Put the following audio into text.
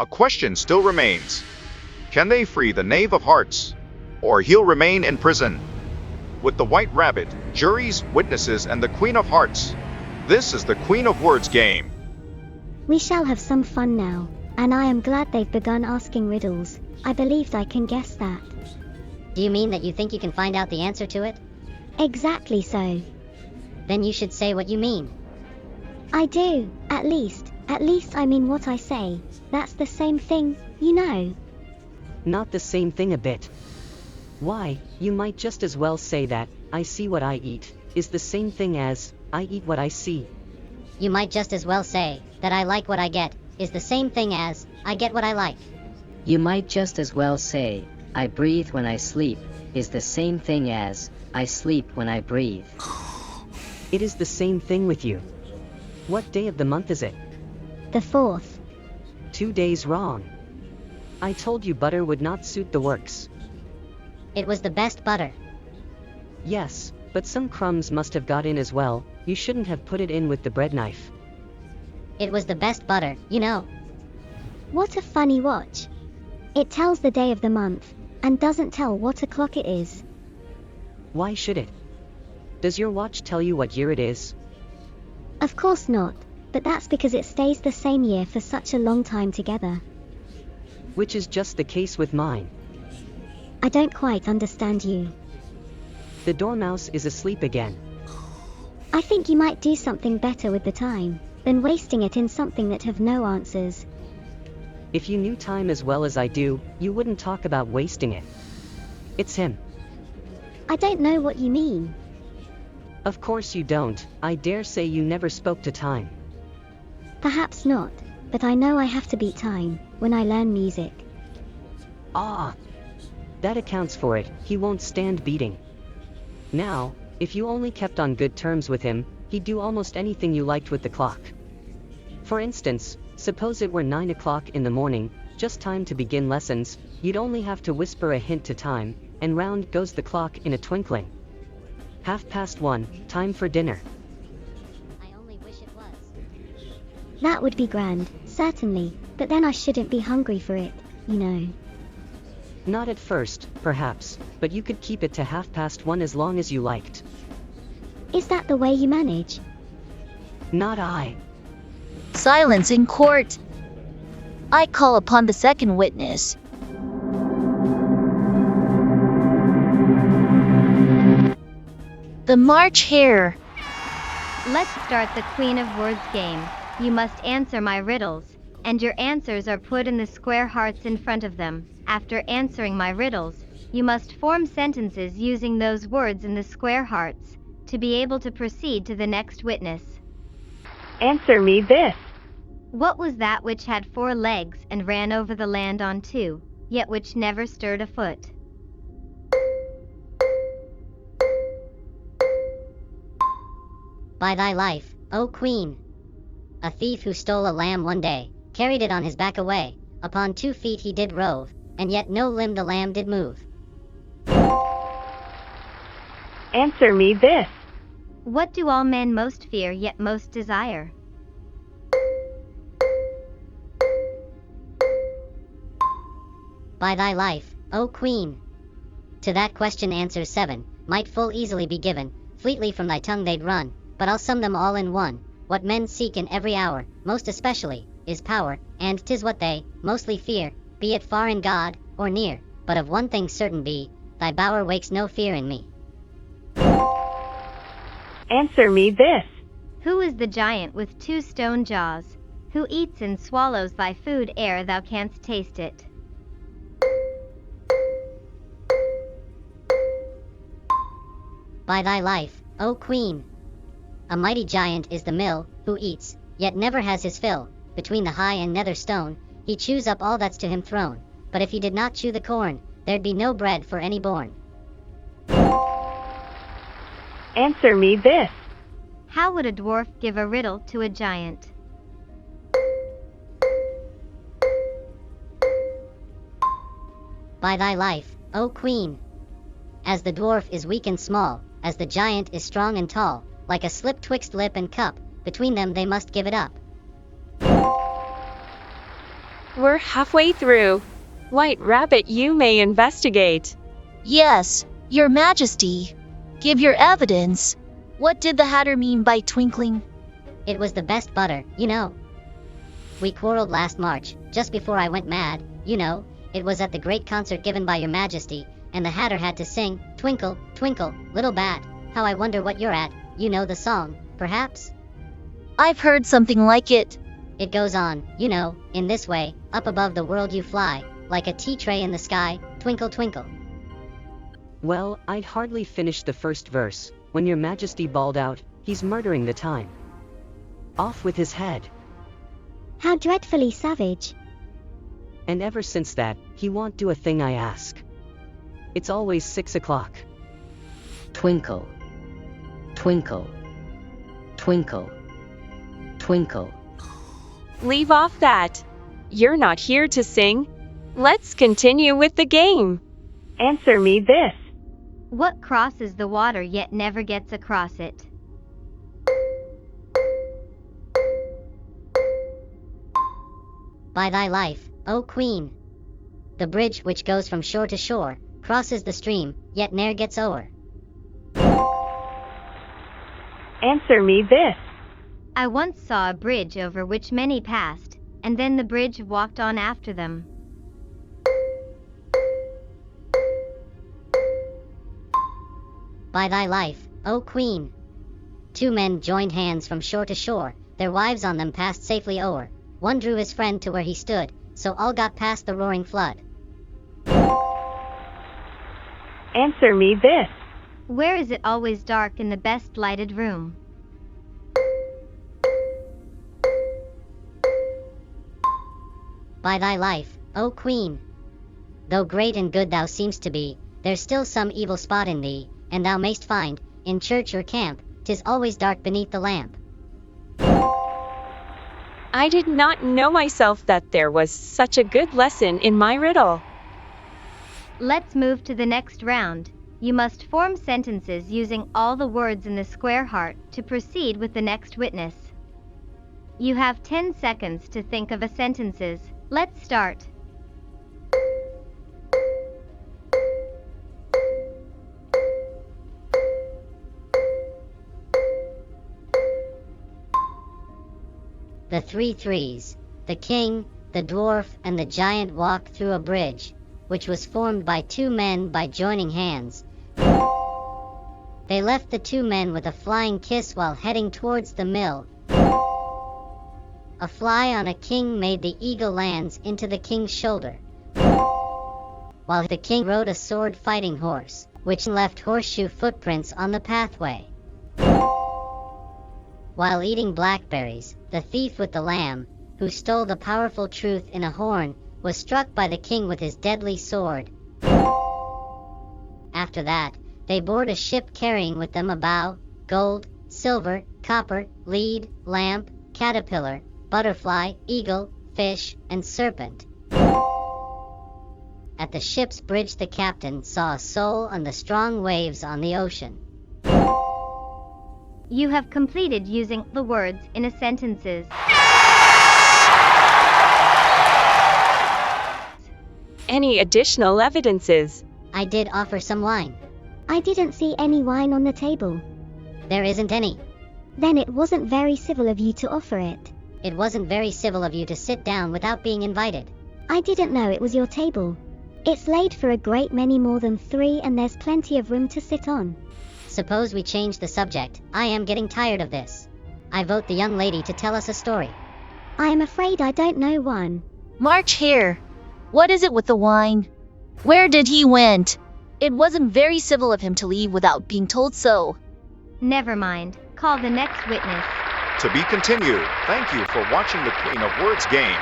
a question still remains. Can they free the Knave of Hearts? Or he'll remain in prison? With the White Rabbit, juries, witnesses, and the Queen of Hearts. This is the Queen of Words game. We shall have some fun now, and I am glad they've begun asking riddles. I believed I can guess that. Do you mean that you think you can find out the answer to it? Exactly so. Then you should say what you mean. I do, at least I mean what I say. That's the same thing, you know. Not the same thing a bit. Why, you might just as well say that, I see what I eat, is the same thing as, I eat what I see. You might just as well say, that I like what I get, is the same thing as, I get what I like. You might just as well say, I breathe when I sleep, is the same thing as, I sleep when I breathe. It is the same thing with you. What day of the month is it? The 4th. 2 days wrong. I told you butter would not suit the works. It was the best butter. Yes, but some crumbs must have got in as well. You shouldn't have put it in with the bread knife. It was the best butter, you know. What a funny watch. It tells the day of the month, and doesn't tell what o'clock it is. Why should it? Does your watch tell you what year it is? Of course not, but that's because it stays the same year for such a long time together. Which is just the case with mine. I don't quite understand you. The dormouse is asleep again. I think you might do something better with the time, than wasting it in something that have no answers. If you knew time as well as I do, you wouldn't talk about wasting it. It's him. I don't know what you mean. Of course you don't. I dare say you never spoke to time. Perhaps not, but I know I have to beat time, when I learn music. Ah! That accounts for it, he won't stand beating. Now, if you only kept on good terms with him, he'd do almost anything you liked with the clock. For instance, suppose it were 9 o'clock in the morning, just time to begin lessons, you'd only have to whisper a hint to time, and round goes the clock in a twinkling. 1:30, time for dinner. I only wish it was. That would be grand, certainly, but then I shouldn't be hungry for it, you know. Not at first, perhaps, but you could keep it to 1:30 as long as you liked. Is that the way you manage? Not I. Silence in court. I call upon the second witness. The March Hare. Let's start the Queen of Words game. You must answer my riddles, and your answers are put in the square hearts in front of them. After answering my riddles, you must form sentences using those words in the square hearts, to be able to proceed to the next witness. Answer me this. What was that which had 4 legs and ran over the land on 2, yet which never stirred a foot? By thy life, O Queen. A thief who stole a lamb one day, carried it on his back away, upon 2 feet he did rove, and yet no limb the lamb did move. Answer me this. What do all men most fear yet most desire? By thy life, O Queen. To that question answers 7, might full easily be given, fleetly from thy tongue they'd run, but I'll sum them all in one. What men seek in every hour, most especially, is power, and 'tis what they mostly fear, be it far in God, or near, but of one thing certain be, thy bower wakes no fear in me. Answer me this. Who is the giant with 2 stone jaws, who eats and swallows thy food ere thou canst taste it? By thy life, O Queen. A mighty giant is the mill, who eats, yet never has his fill. Between the high and nether stone, he chews up all that's to him thrown. But if he did not chew the corn, there'd be no bread for any born. Answer me this. How would a dwarf give a riddle to a giant? By thy life, O Queen. As the dwarf is weak and small, as the giant is strong and tall, like a slip twixt lip and cup, between them they must give it up. We're halfway through. White Rabbit, you may investigate. Yes, Your Majesty. Give your evidence. What did the Hatter mean by twinkling? It was the best butter, you know. We quarreled last March, just before I went mad, you know. It was at the great concert given by Your Majesty, and the Hatter had to sing, "Twinkle, twinkle, little bat, how I wonder what you're at." You know the song, perhaps? I've heard something like it. It goes on, you know, in this way, up above the world you fly, like a tea tray in the sky, twinkle twinkle. Well, I'd hardly finished the first verse, when Your Majesty bawled out, "He's murdering the time. Off with his head." How dreadfully savage. And ever since that, he won't do a thing I ask. It's always 6 o'clock. Twinkle, twinkle, twinkle, twinkle. Leave off that. You're not here to sing. Let's continue with the game. Answer me this. What crosses the water yet never gets across it? By thy life, O Queen. The bridge which goes from shore to shore, crosses the stream, yet ne'er gets o'er. Answer me this. I once saw a bridge over which many passed, and then the bridge walked on after them. By thy life, O Queen. Two men joined hands from shore to shore, their wives on them passed safely o'er. One drew his friend to where he stood, so all got past the roaring flood. Answer me this. Where is it always dark in the best lighted room? By thy life, O Queen. Though great and good thou seemst to be, there's still some evil spot in thee, and thou mayst find, in church or camp, 'tis always dark beneath the lamp. I did not know myself that there was such a good lesson in my riddle. Let's move to the next round. You must form sentences using all the words in the square heart to proceed with the next witness. You have 10 seconds to think of a sentences. Let's start. The three threes, the king, the dwarf, and the giant walked through a bridge, which was formed by two men by joining hands. They left the two men with a flying kiss while heading towards the mill. A fly on a king made the eagle lands into the king's shoulder, while the king rode a sword-fighting horse, which left horseshoe footprints on the pathway. While eating blackberries, the thief with the lamb, who stole the powerful truth in a horn, was struck by the king with his deadly sword. After that, they board a ship carrying with them a bow, gold, silver, copper, lead, lamp, caterpillar, butterfly, eagle, fish, and serpent. At the ship's bridge the captain saw a soul on the strong waves on the ocean. You have completed using the words in a sentences. Any additional evidences? I did offer some wine. I didn't see any wine on the table. There isn't any. Then it wasn't very civil of you to offer it. It wasn't very civil of you to sit down without being invited. I didn't know it was your table. It's laid for a great many more than 3 and there's plenty of room to sit on. Suppose we change the subject. I am getting tired of this. I vote the young lady to tell us a story. I am afraid I don't know one. March here. What is it with the wine? Where did he went? It wasn't very civil of him to leave without being told so. Never mind. Call the next witness. To be continued. Thank you for watching the Queen of Words game.